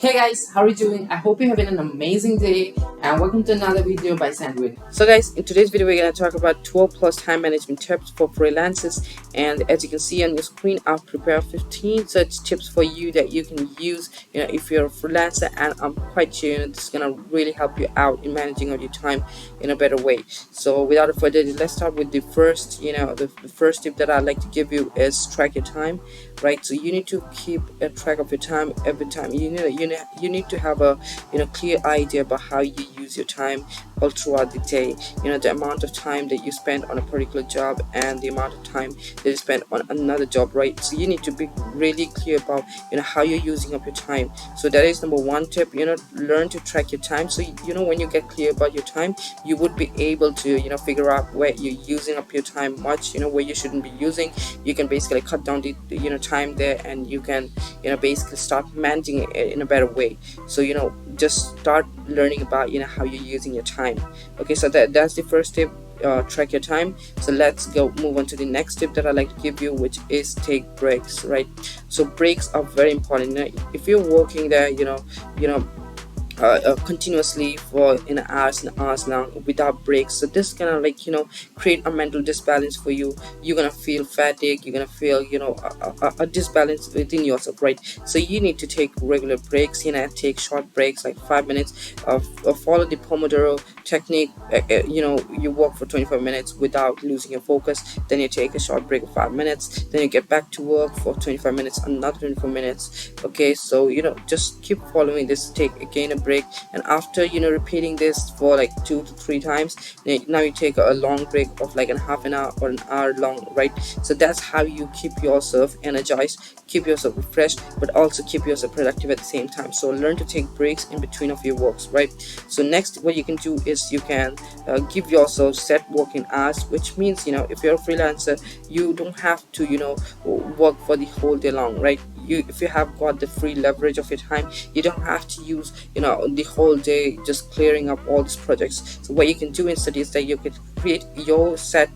Hey guys, how are you doing? I hope you're having an amazing day and welcome to another video by Sandwich. So guys, in today's video we're going to talk about 12 plus time management tips for freelancers, and as you can see on your screen I've prepared 15 such tips for you that you can use if you're a freelancer, and I'm quite sure this is going to really help you out in managing of your time in a better way. So without further ado, let's start with the first the first tip that I'd like to give you is track your time, right? So you need to keep a track of your time every time. You need to have a clear idea about how you use your time all throughout the day. The amount of time that you spend on a particular job and the amount of time that you spend on another job, right? So you need to be really clear about how you're using up your time. So that is number one tip. Learn to track your time. So when you get clear about your time, you would be able to figure out where you're using up your time much, where you shouldn't be using. You can basically cut down the time there, and you can basically start managing it in a better way. So just start learning about how you're using your time. Okay, so that's the first tip. Track your time. So let's go move on to the next tip that I like to give you, which is take breaks, right? So breaks are very important. If you're working there continuously for hours and hours long without breaks, so this gonna create a mental disbalance for you. You're gonna feel fatigue, you're gonna feel a disbalance within yourself, right? So you need to take regular breaks, take short breaks like 5 minutes of follow the Pomodoro technique. You work for 25 minutes without losing your focus, then you take a short break of 5 minutes, then you get back to work for 25 minutes, another 24 minutes. Okay, so just keep following this. Take again a break, and after repeating this for like 2 to 3 times, now you take a long break of like a half an hour or an hour long, right? So that's how you keep yourself energized, keep yourself refreshed, but also keep yourself productive at the same time. So learn to take breaks in between of your works, right? So next, what you can do is you can give yourself set working hours, which means if you're a freelancer, you don't have to work for the whole day long, right? If you have got the free leverage of your time, you don't have to use the whole day just clearing up all these projects. So what you can do instead is that you could create your set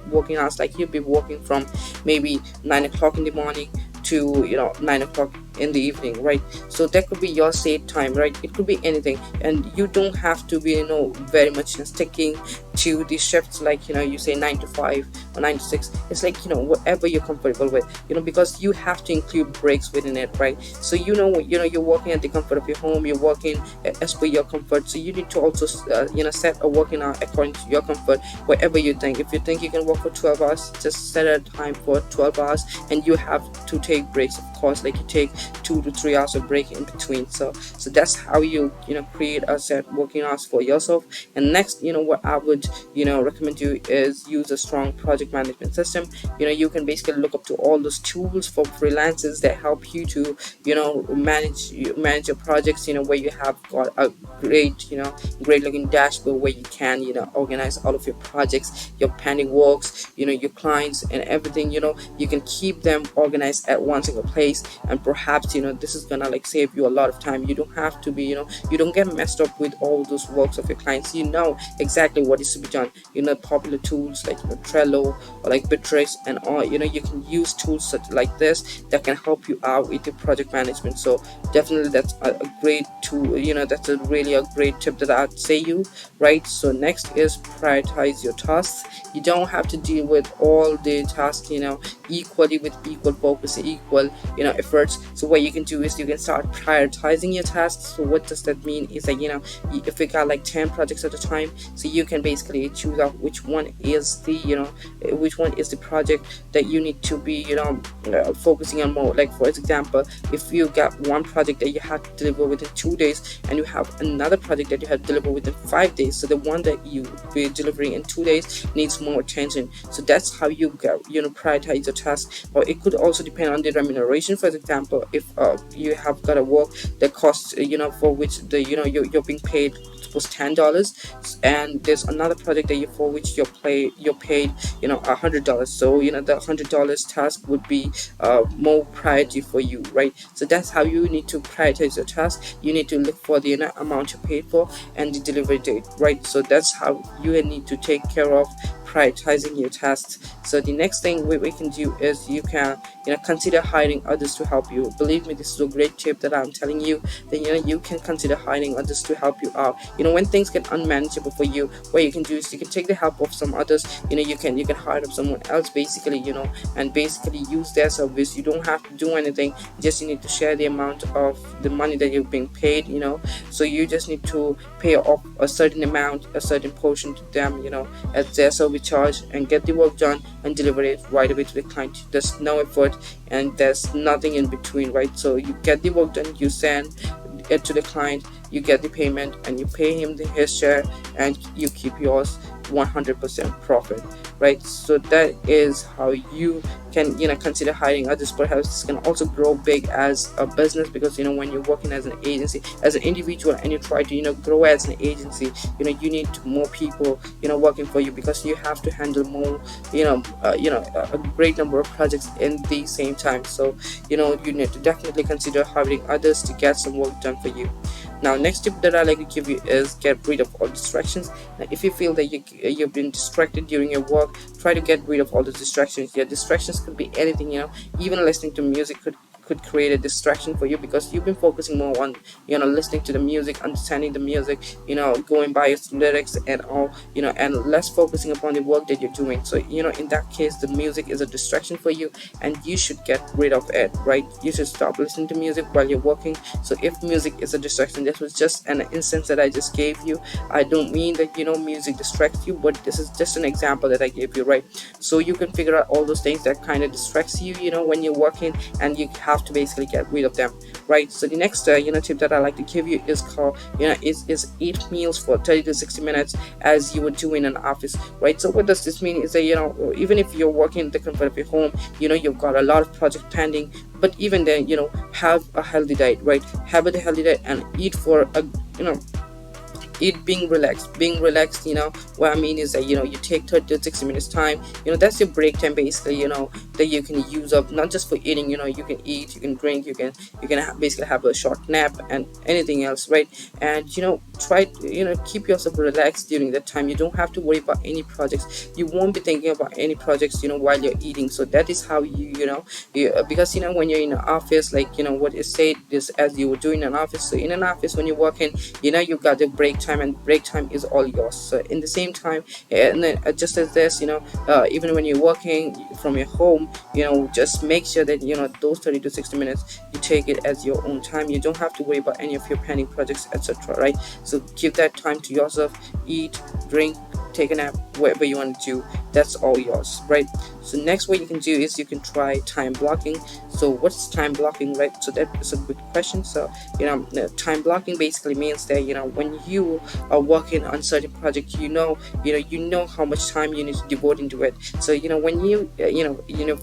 working hours. Like you'll be working from maybe 9 o'clock in the morning to 9 o'clock in the evening, right? So that could be your set time, right? It could be anything, and you don't have to be very much sticking to the shifts like you say 9 to 5 or 9 to 6. It's like whatever you're comfortable with, because you have to include breaks within it, right? So you're working at the comfort of your home, you're working as per your comfort. So you need to also set a working hour according to your comfort, whatever you think. If you think you can work for 12 hours, just set a time for 12 hours, and you have to take breaks, of course, like you take 2 to 3 hours of break in between. So that's how you create a set working hours for yourself. And next, what I would recommend you is use a strong project management system. You can basically look up to all those tools for freelancers that help you to manage your projects, where you have got a great looking dashboard where you can organize all of your projects, your pending works, your clients and everything. You can keep them organized at one single place, and perhaps this is gonna save you a lot of time. You don't have to be you don't get messed up with all those works of your clients. Exactly what is to be done. Popular tools like Trello or like Bittrex and all. You can use tools such like this that can help you out with your project management. So definitely that's a great tool. That's really a great tip that I'd say you, right? So next is prioritize your tasks. You don't have to deal with all the tasks equally with equal focus, equal efforts. So what you can do is you can start prioritizing your tasks. So what does that mean is that if you got like 10 projects at a time, so you can basically choose out which one is the project that you need to be focusing on more. Like for example, if you got one project that you have to deliver within 2 days, and you have another project that you have to deliver within 5 days, so the one that you be delivering in 2 days needs more attention. So that's how you prioritize your task. Or it could also depend on the remuneration. For example, if you have got a work that costs for which you're being paid suppose $10, and there's another project that for which you're paid $100. So the $100 task would be more priority for you, right? So that's how you need to prioritize your task. You need to look for the amount you paid for and the delivery date, right? So that's how you need to take care of prioritizing your tasks. So the next thing we can do is you can consider hiring others to help you. Believe me, this is a great tip that I'm telling you, that you can consider hiring others to help you out. When things get unmanageable for you, what you can do is you can take the help of some others. You can hire up someone else, basically, and basically use their service. You don't have to do anything, just you need to share the amount of the money that you're being paid. So you just need to pay off a certain amount, a certain portion to them, as their service charge, and get the work done and deliver it right away to the client. There's no effort and there's nothing in between, right? So you get the work done, you send it to the client, you get the payment, and you pay him his share, and you keep yours 100% profit, right? So that is how you can consider hiring others. Perhaps this can also grow big as a business, because when you're working as an agency, as an individual, and you try to grow as an agency, you need more people working for you, because you have to handle more a great number of projects in the same time. So you need to definitely consider hiring others to get some work done for you. Now, next tip that I like to give you is get rid of all distractions. Now, if you feel that you've been distracted during your work, try to get rid of all the distractions. Yeah, distractions could be anything. Even listening to music could create a distraction for you, because you've been focusing more on listening to the music, understanding the music, going by its lyrics and all, and less focusing upon the work that you're doing. So in that case, the music is a distraction for you, and you should get rid of it, right? You should stop listening to music while you're working. So if music is a distraction, this was just an instance that I just gave you. I don't mean that music distracts you, but this is just an example that I gave you, right? So you can figure out all those things that kind of distracts you when you're working, and you have to basically get rid of them, right? So the next tip that I like to give you is called is eat meals for 30 to 60 minutes as you would do in an office, right? So what does this mean is that even if you're working in the comfort of your home, you've got a lot of projects pending, but even then, have a healthy diet, right? Have a healthy diet and eat for a eat being relaxed. What I mean is that you take 30 to 60 minutes time. That's your break time, basically, that you can use up, not just for eating. You can eat, you can drink, you can basically have a short nap and anything else, right? And try to keep yourself relaxed during that time. You don't have to worry about any projects. You won't be thinking about any projects while you're eating. So that is how because when you're in an office, like what is said is as you were doing in an office. So in an office, when you're working, you've got the break time, and break time is all yours. So in the same time, and then just as this, even when you're working from your home, just make sure that those 30 to 60 minutes you take it as your own time. You don't have to worry about any of your pending projects, etc., right? So give that time to yourself. Eat, drink, take a nap, whatever you want to do, that's all yours, right? So next, what you can do is you can try time blocking. So what's time blocking, right? So that is a good question. So time blocking basically means that when you are working on certain project, you know how much time you need to devote into it. So when you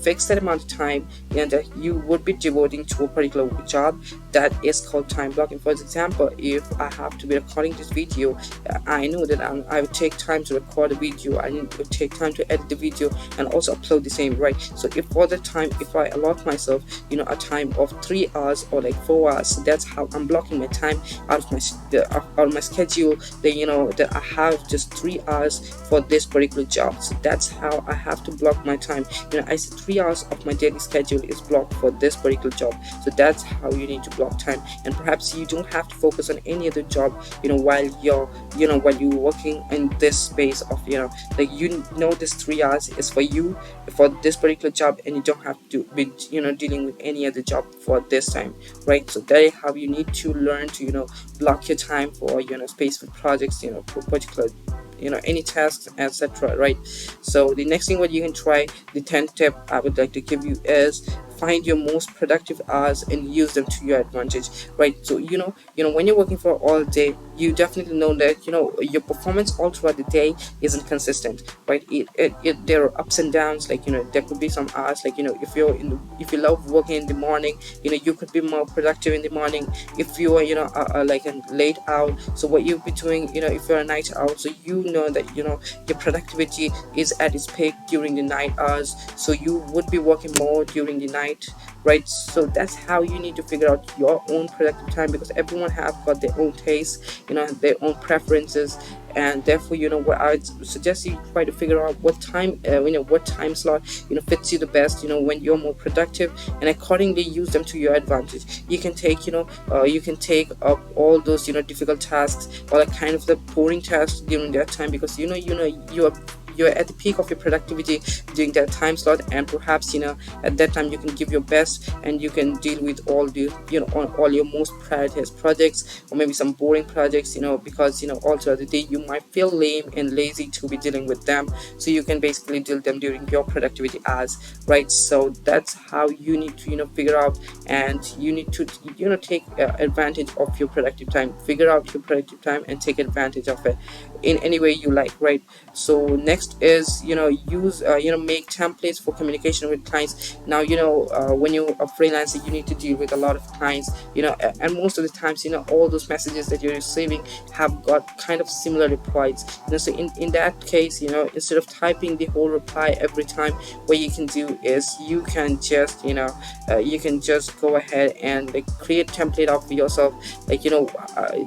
fix that amount of time that you would be devoting to a particular job, that is called time blocking. For example, if I have to be recording this video, I know that I would take time to record the video, I need to take time to edit the video and also upload the same, right? So if for the time, if I allot myself a time of 3 hours or like 4 hours, so that's how I'm blocking my time out of my schedule, that I have just 3 hours for this particular job. So that's how I have to block my time. I said 3 hours of my daily schedule is blocked for this particular job. So that's how you need to block time. And perhaps you don't have to focus on any other job while you're working in this space of this 3 hours is for you, for this particular job, and you don't have to be dealing with any other job for this time, right? So that is how you need to learn to block your time for specific projects, for particular any tasks, etc., right? So the next thing what you can try, the 10th tip I would like to give you is find your most productive hours and use them to your advantage, right? So when you're working for all day, you definitely know that your performance all throughout the day isn't consistent, right? There are ups and downs, like there could be some hours, like if you love working in the morning, you could be more productive in the morning. If you are like a late owl, so what you'll be doing, if you're a night owl, so that your productivity is at its peak during the night hours, so you would be working more during the night night, right? So that's how you need to figure out your own productive time, because everyone have got their own taste, their own preferences. And therefore, what I would suggest you try to figure out what time, what time slot fits you the best, when you're more productive, and accordingly use them to your advantage. You can take, you can take up all those difficult tasks, or like kind of the boring tasks during that time, because you're at the peak of your productivity during that time slot. And perhaps at that time you can give your best, and you can deal with all the on all your most prioritized projects, or maybe some boring projects, because all throughout the day you might feel lame and lazy to be dealing with them. So you can basically deal them during your productivity hours, right? So that's how you need to figure out, and you need to take advantage of your productive time. Figure out your productive time and take advantage of it in any way you like, right? So next is use make templates for communication with clients. Now when you're a freelancer, you need to deal with a lot of clients, and most of the times all those messages that you're receiving have got kind of similar replies. So in that case, instead of typing the whole reply every time, what you can do is you can just go ahead and like create template of yourself. Like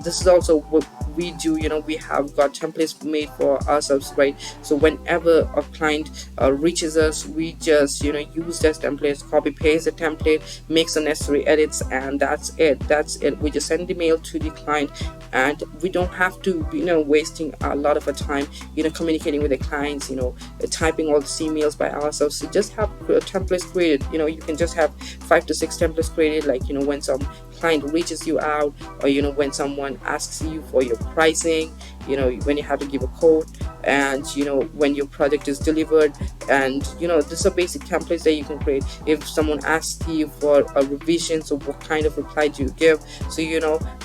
this is also what we do. We have got templates made for ourselves, right? So whenever a client reaches us, we just use that template, copy paste the template, make some necessary edits, and that's it. We just send the mail to the client, and we don't have to be wasting a lot of our time communicating with the clients, typing all the emails by ourselves. So just have templates created. You can just have 5 to 6 templates created, like when some client reaches you out, or when someone asks you for your pricing, when you have to give a quote, and when your project is delivered. And these are basic templates that you can create. If someone asks you for a revision, so what kind of reply do you give? So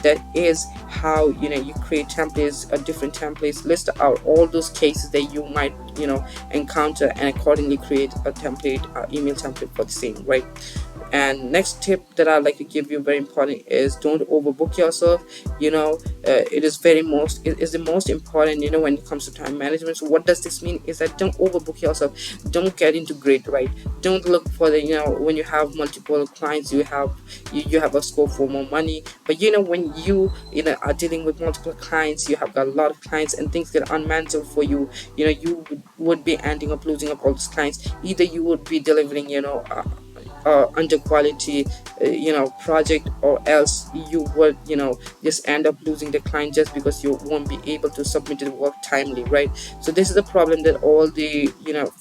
that is how you create templates, different templates. List out all those cases that you might encounter, and accordingly create a template, email template for the same, right? And next tip that I'd like to give you, very important, is don't overbook yourself. It is the most important when it comes to time management. So what does this mean is that don't overbook yourself. Don't get into grid, right? Don't look for the when you have multiple clients, you have a scope for more money. But when you are dealing with multiple clients, you have got a lot of clients, and things get unmanageable for you. You would be ending up losing up all these clients. Either you would be delivering under quality project, or else you would just end up losing the client just because you won't be able to submit the work timely, right? So this is the problem that all the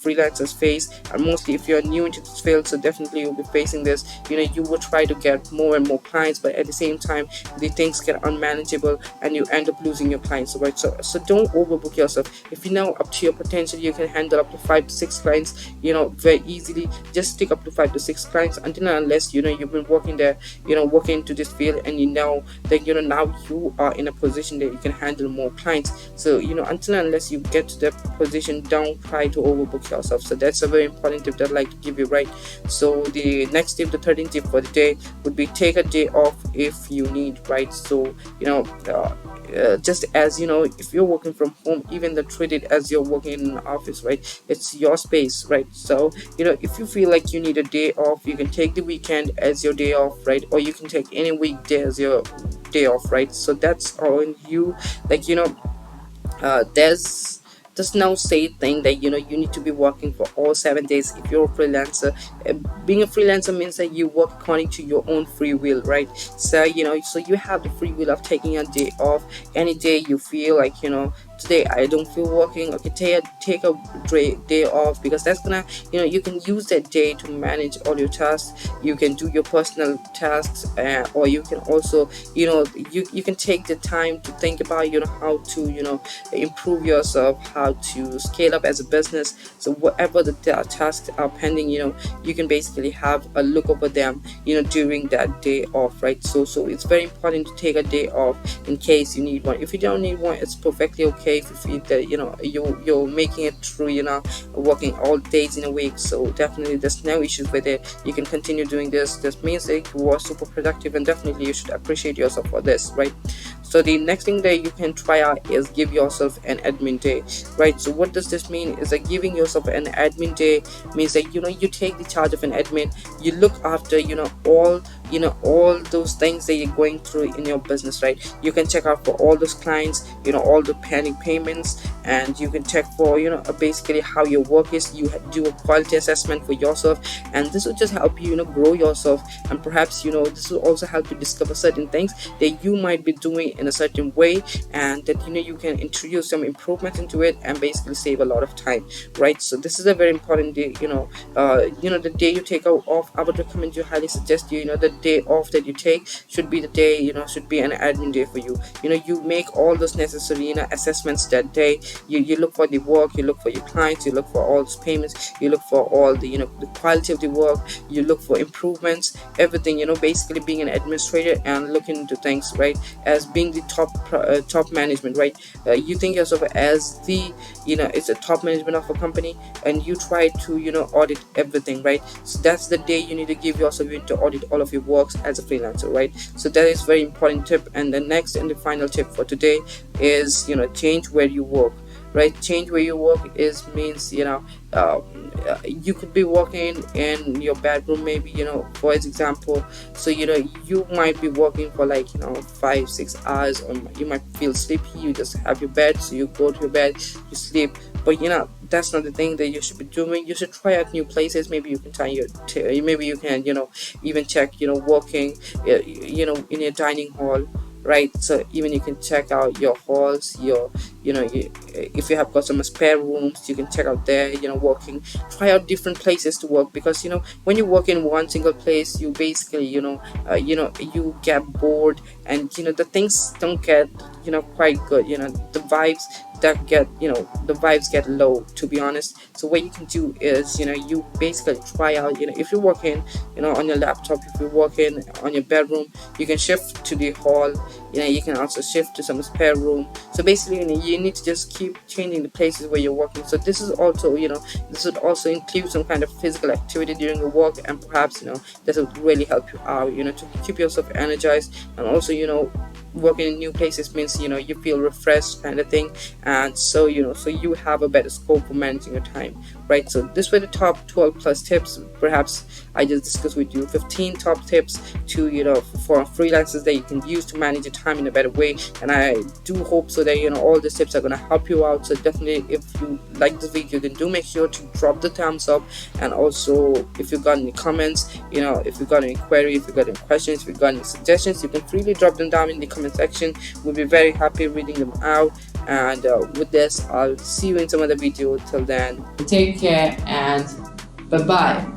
freelancers face, and mostly if you're new into this field, so definitely you'll be facing this. You will try to get more and more clients, but at the same time the things get unmanageable, and you end up losing your clients, right? So don't overbook yourself. If up to your potential, you can handle up to 5 to 6 clients very easily. Just stick up to 5 to 6 clients until and unless you've been working there, working into this field, and that now you are in a position that you can handle more clients. So until and unless you get to that position, don't try to overbook yourself. So that's a very important tip that I'd like to give you, right? So the next tip, the 13th tip for the day, would be take a day off if you need, right? So just as if you're working from home, even though treat it as you're working in an office, right? It's your space, right? So if you feel like you need a day off, you can take the weekend as your day off, right? Or you can take any weekday as your day off, right? So that's on you. Like there's no say thing that you need to be working for all 7 days if you're a freelancer. Being a freelancer means that you work according to your own free will, right? So so you have the free will of taking a day off any day you feel like today I don't feel working. Okay, take a day off, because that's gonna you can use that day to manage all your tasks. You can do your personal tasks, or you can also you can take the time to think about how to improve yourself, how to scale up as a business. So whatever the tasks are pending, you can basically have a look over them during that day off, right? So it's very important to take a day off in case you need one. If you don't need one, it's perfectly okay if you feel that you're making it through working all days in a week. So definitely there's no issues with it. You can continue doing this. This means that you are super productive, and definitely you should appreciate yourself for this, right? So the next thing that you can try out is give yourself an admin day, right? So what does this mean is that giving yourself an admin day means that you take the charge of an admin. You look after all those things that you're going through in your business, right? You can check out for all those clients, all the pending payments, and you can check for basically how your work is. You do a quality assessment for yourself, and this will just help you grow yourself. And perhaps this will also help you discover certain things that you might be doing in a certain way, and that you can introduce some improvement into it and basically save a lot of time, right? So this is a very important day. The day you take off, I would recommend, you highly suggest the day off that you take should be the day, should be an admin day for you. You make all those necessary assessments that day. You look for the work, you look for your clients, you look for all those payments, you look for all the quality of the work, you look for improvements, everything. Basically being an administrator and looking into things, right? As being the top management, right? You think yourself as the it's a top management of a company, and you try to audit everything, right? So that's the day you need to give yourself, you need to audit all of your works as a freelancer, right? So that is very important tip. And the next and the final tip for today is change where you work, right? Change where you work is means you could be working in your bedroom, maybe, for example. So you might be working for like 5-6 hours, or you might feel sleepy, you just have your bed, so you go to your bed, you sleep. But that's not the thing that you should be doing. You should try out new places. Maybe you can try maybe you can even check working in your dining hall, right? So even you can check out your halls, if you have got some spare rooms, you can check out there, working. Try out different places to work, because when you work in one single place, you basically you get bored, and the things don't get quite good. The vibes get low, to be honest. So what you can do is you basically try out, if you're working on your laptop, if you're working on your bedroom, you can shift to the hall. You can also shift to some spare room. So basically you need to just keep changing the places where you're working. So this is also this would also include some kind of physical activity during your work, and perhaps this would really help you out to keep yourself energized. And also working in new places means you feel refreshed, kind of thing. And so so you have a better scope for managing your time, right? So this were the top 12 plus tips. Perhaps I just discussed with you 15 top tips to for freelancers that you can use to manage your time in a better way. And I do hope so that all these tips are going to help you out. So definitely, if you like this video, then do make sure to drop the thumbs up. And also, if you got any comments, if you got any query, if you got any questions, if you got any suggestions, you can freely drop them down in the comment section. We'll be very happy reading them out. And with this, I'll see you in some other video. Till then, take care and bye bye.